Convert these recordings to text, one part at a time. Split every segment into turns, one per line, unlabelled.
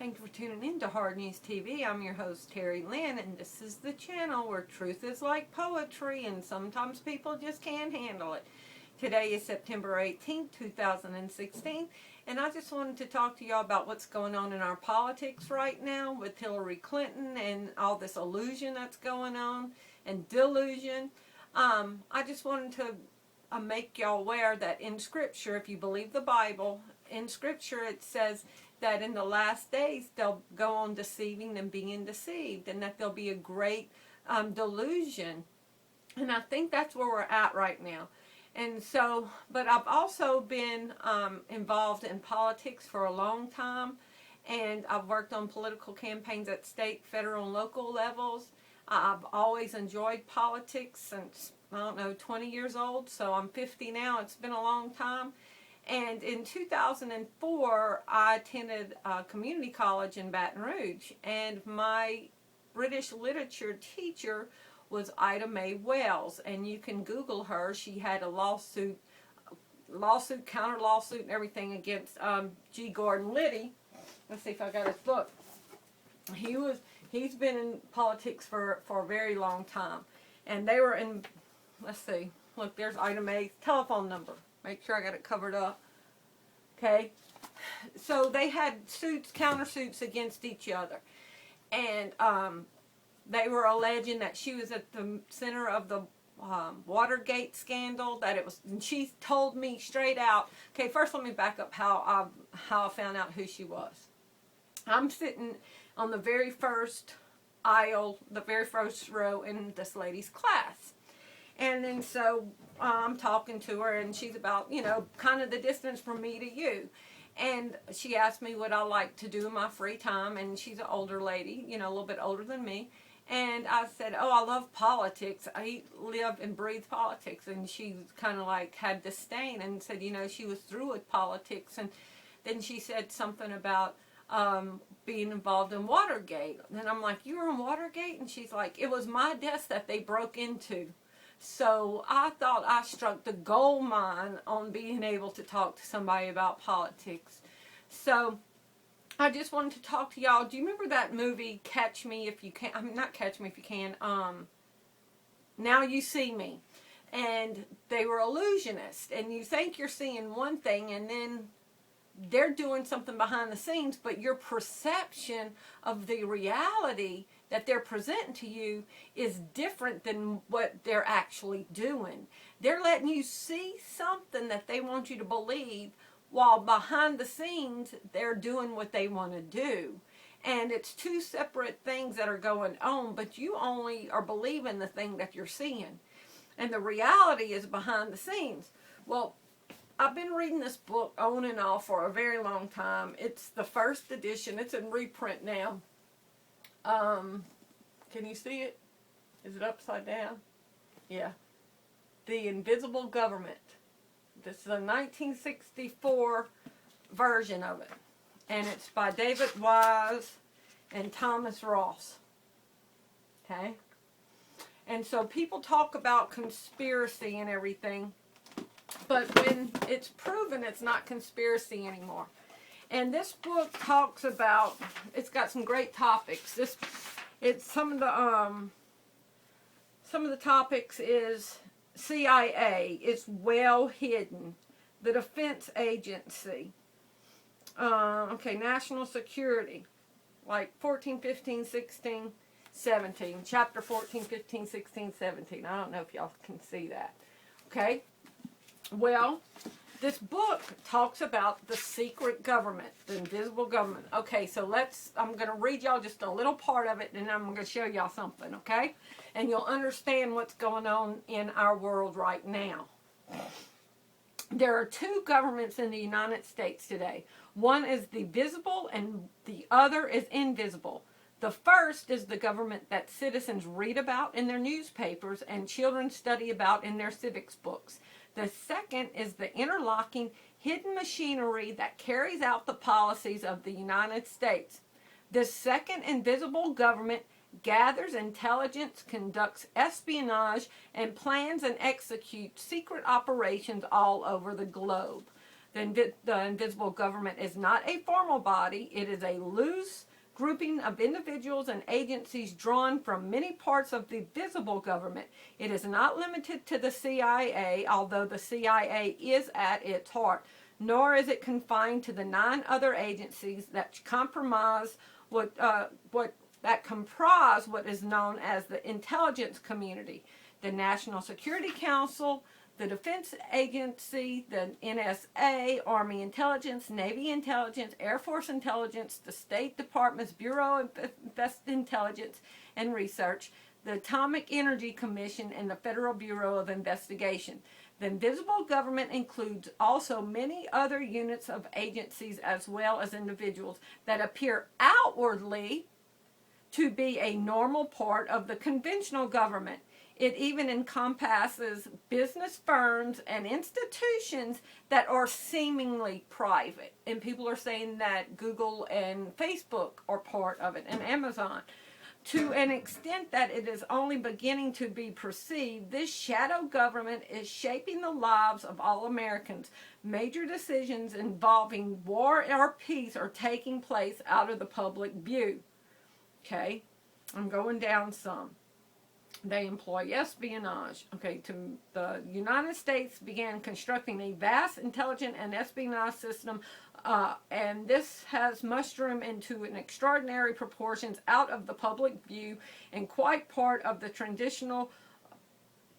Thank you for tuning in to HardNews TV. I'm your host, Terry Lynn, and this is the channel where truth is like poetry, and sometimes people just can't handle it. Today is September 18th, 2016, and I just wanted to talk to y'all about what's going on in our politics right now with Hillary Clinton and all this illusion that's going on and delusion. I just wanted to make y'all aware that in Scripture, if you believe the Bible, in Scripture it says that in the last days they'll go on deceiving and being deceived, and that there'll be a great delusion. And I think that's where we're at right now. And so, but I've also been involved in politics for a long time, and I've worked on political campaigns at state, federal, and local levels. I've always enjoyed politics since, I don't know, 20 years old, so I'm 50 now. It's been a long time. And in 2004, I attended community college in Baton Rouge, and my British literature teacher was Ida Mae Wells, and you can Google her. She had a lawsuit, counter lawsuit, and everything against G. Gordon Liddy. Let's see if I got his book. He's been in politics for a very long time, and they were in. Let's see. Look, there's Ida Mae's telephone number. Make sure I got it covered up. Okay. So they had suits, countersuits against each other. And they were alleging that she was at the center of the Watergate scandal, that it was, and she told me straight out. Okay, first let me back up how I found out who she was. I'm sitting on the very first aisle, the very first row in this lady's class. And then so I'm talking to her, and she's about, kind of the distance from me to you. And she asked me what I like to do in my free time, and she's an older lady, a little bit older than me. And I said, oh, I love politics. I live and breathe politics. And she kind of like had disdain and said, she was through with politics. And then she said something about being involved in Watergate. And I'm like, you were in Watergate? And she's like, it was my desk that they broke into. So I thought I struck the gold mine on being able to talk to somebody about politics. So I just wanted to talk to y'all. Do you remember that movie, Catch Me If You Can? I mean, not Catch Me If You Can. Now You See Me. And they were illusionists. And you think you're seeing one thing, and then they're doing something behind the scenes, but your perception of the reality that they're presenting to you is different than what they're actually doing. They're letting you see something that they want you to believe, while behind the scenes they're doing what they want to do. And it's two separate things that are going on, but you only are believing the thing that you're seeing. And the reality is behind the scenes. Well, I've been reading this book on and off for a very long time. It's the first edition. It's in reprint now. Can you see it? Is it upside down? Yeah. The Invisible Government. This is a 1964 version of it. And it's by David Wise and Thomas Ross. Okay? And so people talk about conspiracy and everything, but when it's proven, it's not conspiracy anymore. And this book talks about, it's got some great topics. It's some of the topics is CIA, it's well hidden, the Defense Agency, national security, like 14, 15, 16, 17, chapter 14, 15, 16, 17. I don't know if y'all can see that. Okay. Well, this book talks about the secret government, the invisible government. Okay, so I'm going to read y'all just a little part of it, and I'm going to show y'all something, okay? And you'll understand what's going on in our world right now. There are two governments in the United States today. One is the visible, and the other is invisible. The first is the government that citizens read about in their newspapers and children study about in their civics books. The second is the interlocking, hidden machinery that carries out the policies of the United States. This second invisible government gathers intelligence, conducts espionage, and plans and executes secret operations all over the globe. The invisible government is not a formal body. It is a loose grouping of individuals and agencies drawn from many parts of the visible government. It is not limited to the CIA, although the CIA is at its heart, nor is it confined to the 9 other agencies that comprise what is known as the intelligence community: the National Security Council, the Defense Agency, the NSA, Army Intelligence, Navy Intelligence, Air Force Intelligence, the State Department's Bureau of Intelligence and Research, the Atomic Energy Commission, and the Federal Bureau of Investigation. The invisible government includes also many other units of agencies as well as individuals that appear outwardly to be a normal part of the conventional government. It even encompasses business firms and institutions that are seemingly private. And people are saying that Google and Facebook are part of it, and Amazon. To an extent that it is only beginning to be perceived, this shadow government is shaping the lives of all Americans. Major decisions involving war or peace are taking place out of the public view. Okay, I'm going down some. They employ espionage. Okay, the United States began constructing a vast intelligence and espionage system, and this has mushroomed into an extraordinary proportions out of the public view and quite part of the traditional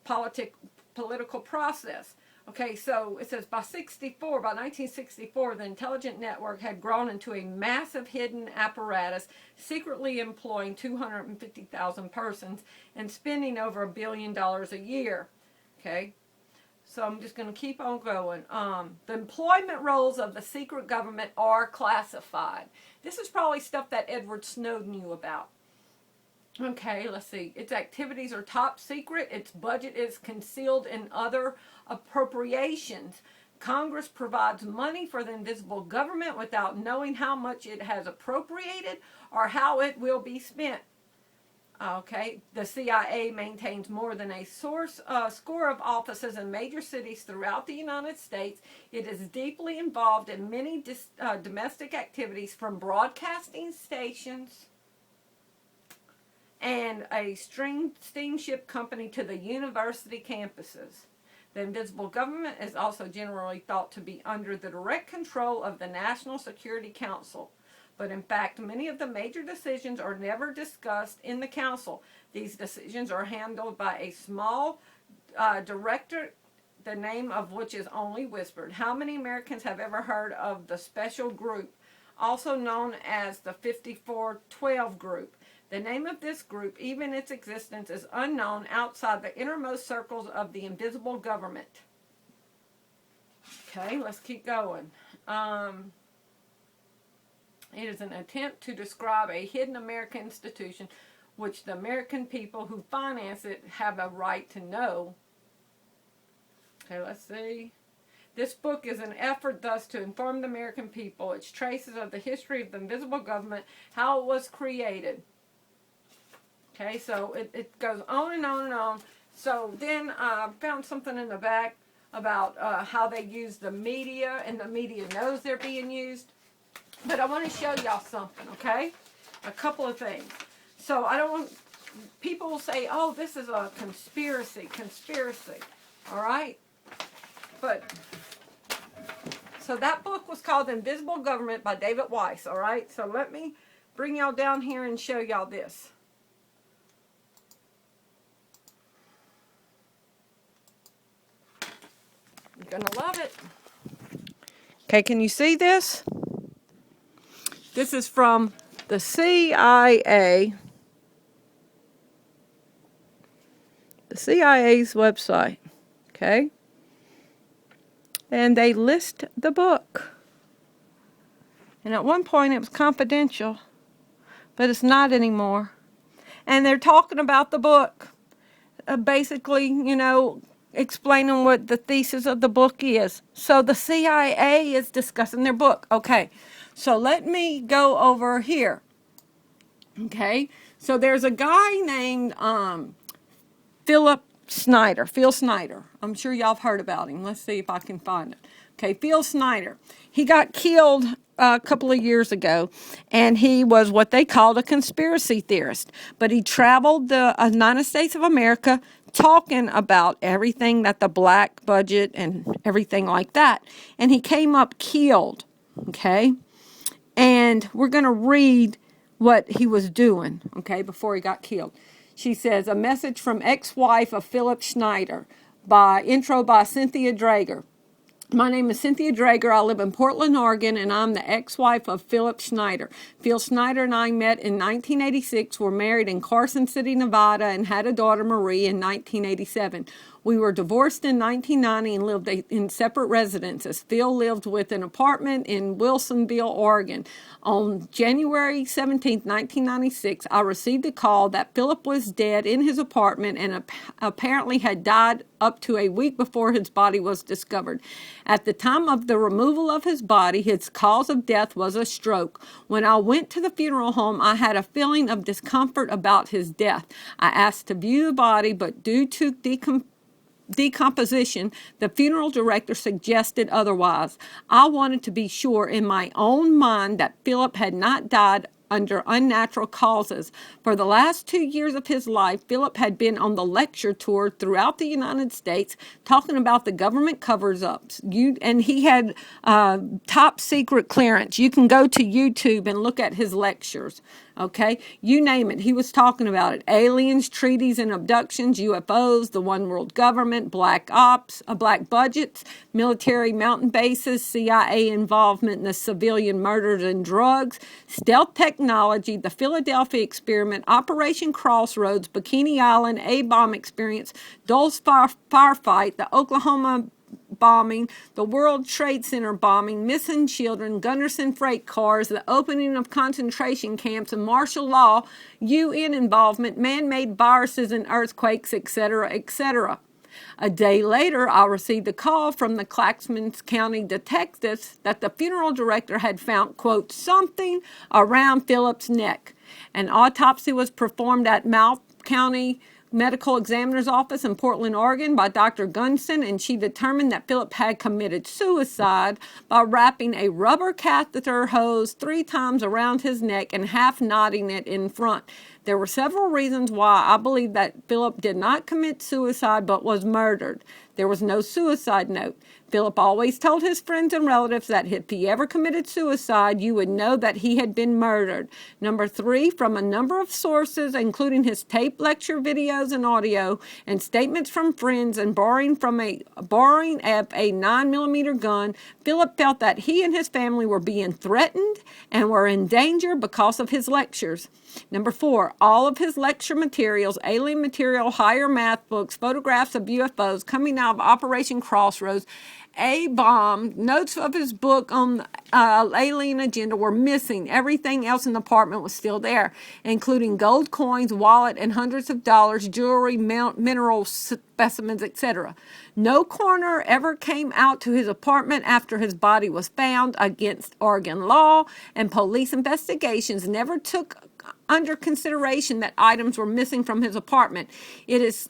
political process. Okay, so it says by 1964, the intelligence network had grown into a massive hidden apparatus, secretly employing 250,000 persons and spending over $1 billion a year. Okay, so I'm just going to keep on going. The employment roles of the secret government are classified. This is probably stuff that Edward Snowden knew about. Okay, let's see. Its activities are top secret. Its budget is concealed in other appropriations. Congress provides money for the invisible government without knowing how much it has appropriated or how it will be spent. Okay, the CIA maintains more than a score of offices in major cities throughout the United States. It is deeply involved in many domestic activities, from broadcasting stations and a steamship company to the university campuses. The invisible government is also generally thought to be under the direct control of the National Security Council. But in fact, many of the major decisions are never discussed in the council. These decisions are handled by a small director, the name of which is only whispered. How many Americans have ever heard of the special group, also known as the 5412 group? The name of this group, even its existence, is unknown outside the innermost circles of the invisible government. Okay, let's keep going. It is an attempt to describe a hidden American institution which the American people who finance it have a right to know. Okay, let's see. This book is an effort thus to inform the American people its traces of the history of the invisible government, how it was created. Okay, so it goes on and on and on. So then I found something in the back about how they use the media, and the media knows they're being used. But I want to show y'all something, okay? A couple of things. So I don't want, people will say, oh, this is a conspiracy, all right? But, so that book was called The Invisible Government by David Weiss, all right? So let me bring y'all down here and show y'all this. You're going to love it. Okay, can you see this? This is from the CIA. The CIA's website. Okay? And they list the book. And at one point it was confidential, but it's not anymore. And they're talking about the book. Basically, you know, explaining what the thesis of the book is. So the CIA is discussing their book. Okay, so let me go over here. Okay, so there's a guy named Phil Snyder. I'm sure y'all have heard about him. Let's see if I can find it. Okay, Phil Snyder. He got killed a couple of years ago, and he was what they called a conspiracy theorist. But he traveled the United States of America talking about everything that the black budget and everything like that. And he came up killed, okay? And we're going to read what he was doing, okay, before he got killed. She says, a message from ex-wife of Philip Schneider, intro by Cynthia Drager. My name is Cynthia Drager. I live in Portland, Oregon, and I'm the ex-wife of Philip Schneider. Phil Schneider and I met in 1986, were married in Carson City, Nevada, and had a daughter, Marie, in 1987. We were divorced in 1990 and lived in separate residences. Phil lived with an apartment in Wilsonville, Oregon. On January 17, 1996, I received a call that Philip was dead in his apartment and apparently had died up to a week before his body was discovered. At the time of the removal of his body, his cause of death was a stroke. When I went to the funeral home, I had a feeling of discomfort about his death. I asked to view the body, but due to decomposition, the funeral director suggested otherwise. I wanted to be sure in my own mind that Philip had not died under unnatural causes. For the last 2 years of his life, Philip had been on the lecture tour throughout the United States talking about the government covers-ups. And he had top secret clearance. You can go to YouTube and look at his lectures. Okay, you name it. He was talking about it. Aliens, treaties and abductions, UFOs, the one world government, black ops, black budgets, military mountain bases, CIA involvement in the civilian murders and drugs, stealth technology, the Philadelphia experiment, Operation Crossroads, Bikini Island, A-bomb experience, Dulles firefight, the Oklahoma bombing, the World Trade Center bombing, missing children, Gunderson freight cars, the opening of concentration camps and martial law, UN involvement, man-made viruses and earthquakes, etc., etc. A day later, I received a call from the Clackamas County detectives that the funeral director had found, quote, something around Philip's neck. An autopsy was performed at Mouth County Medical Examiner's Office in Portland, Oregon by Dr. Gunson, and she determined that Philip had committed suicide by wrapping a rubber catheter hose 3 times around his neck and half knotting it in front. There were several reasons why I believe that Philip did not commit suicide but was murdered. There was no suicide note. Philip always told his friends and relatives that if he ever committed suicide, you would know that he had been murdered. Number 3, from a number of sources, including his tape lecture videos and audio, and statements from friends, and borrowing of a 9mm gun, Philip felt that he and his family were being threatened and were in danger because of his lectures. Number 4, all of his lecture materials, alien material, higher math books, photographs of UFOs coming out of Operation Crossroads, A-bomb, notes of his book on alien agenda were missing. Everything else in the apartment was still there, including gold coins, wallet, and hundreds of dollars, jewelry, mineral specimens, etc. No coroner ever came out to his apartment after his body was found against Oregon law, and police investigations never took under consideration that items were missing from his apartment.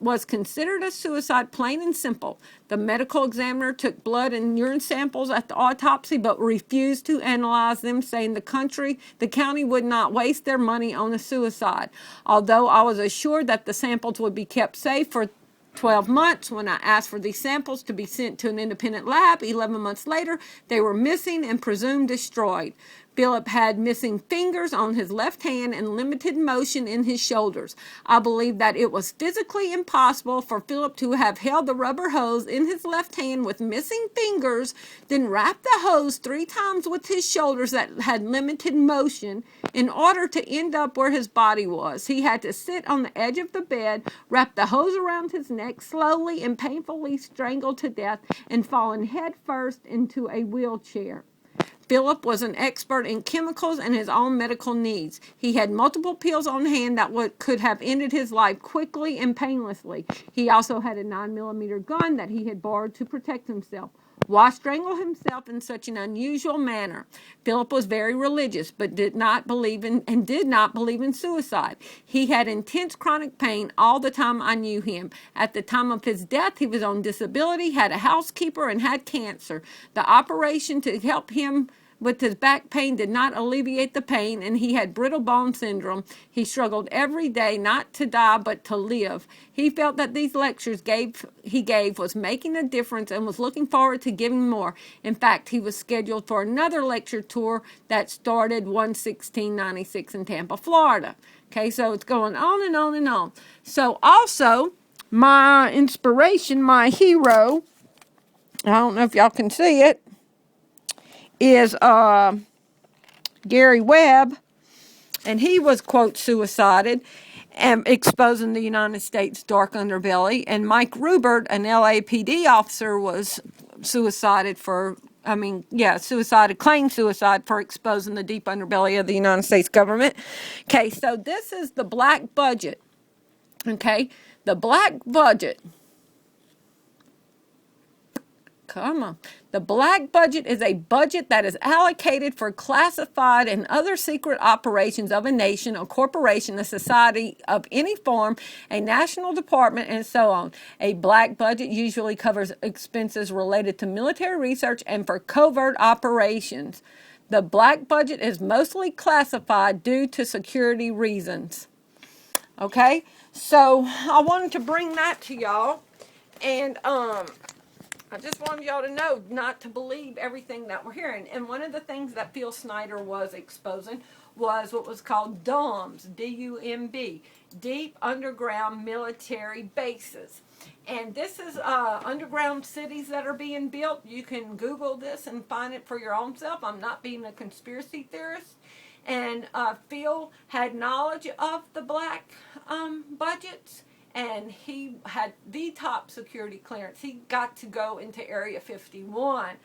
Was considered a suicide, plain and simple. The medical examiner took blood and urine samples at the autopsy but refused to analyze them, saying the county would not waste their money on a suicide. Although I was assured that the samples would be kept safe for 12 months, when I asked for these samples to be sent to an independent lab, 11 months later, they were missing and presumed destroyed. Philip had missing fingers on his left hand and limited motion in his shoulders. I believe that it was physically impossible for Philip to have held the rubber hose in his left hand with missing fingers, then wrap the hose 3 times with his shoulders that had limited motion in order to end up where his body was. He had to sit on the edge of the bed, wrap the hose around his neck, slowly and painfully strangled to death, and fallen head first into a wheelchair. Philip was an expert in chemicals and his own medical needs. He had multiple pills on hand that could have ended his life quickly and painlessly. He also had a 9mm gun that he had borrowed to protect himself. Why strangle himself in such an unusual manner? Philip was very religious, but did not believe in suicide. He had intense chronic pain all the time I knew him. At the time of his death, he was on disability, had a housekeeper, and had cancer. The operation to help him with his back pain did not alleviate the pain, and he had brittle bone syndrome. He struggled every day not to die but to live. He felt that these lectures he gave was making a difference and was looking forward to giving more. In fact, he was scheduled for another lecture tour that started 1/16/96 in Tampa, Florida. Okay, so it's going on and on and on. So also, my inspiration, my hero, I don't know if y'all can see it, is Gary Webb, and he was, quote, suicided, and exposing the United States' dark underbelly. And Mike Rubert, an LAPD officer, was claimed suicide for exposing the deep underbelly of the United States government. Okay, so this is the black budget. Okay, the black budget. Come on. The black budget is a budget that is allocated for classified and other secret operations of a nation, a corporation, a society of any form, a national department, and so on. A black budget usually covers expenses related to military research and for covert operations. The black budget is mostly classified due to security reasons. Okay? So I wanted to bring that to y'all. And I just wanted y'all to know not to believe everything that we're hearing. And one of the things that Phil Snyder was exposing was what was called DUMBs, D-U-M-B, Deep Underground Military Bases. And this is underground cities that are being built. You can Google this and find it for your own self. I'm not being a conspiracy theorist. And Phil had knowledge of the black budgets. And he had the top security clearance. He got to go into Area 51.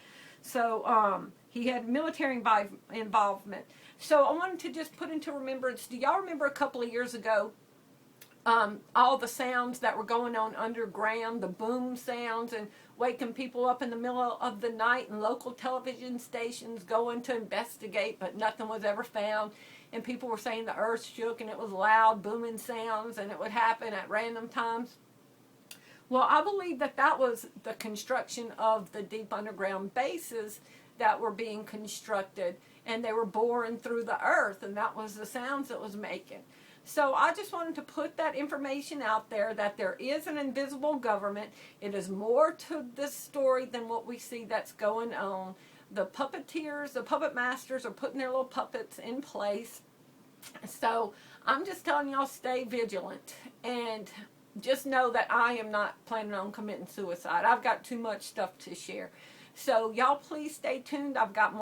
So he had military involvement. So I wanted to just put into remembrance, do y'all remember a couple of years ago, all the sounds that were going on underground, the boom sounds and waking people up in the middle of the night, and local television stations going to investigate, but nothing was ever found. And people were saying the earth shook and it was loud, booming sounds, and it would happen at random times. Well, I believe that was the construction of the deep underground bases that were being constructed, and they were boring through the earth, and that was the sounds it was making. So I just wanted to put that information out there, that there is an invisible government. It is more to this story than what we see that's going on. The puppeteers, the puppet masters are putting their little puppets in place. So I'm just telling y'all, stay vigilant. And just know that I am not planning on committing suicide. I've got too much stuff to share. So y'all please stay tuned. I've got more.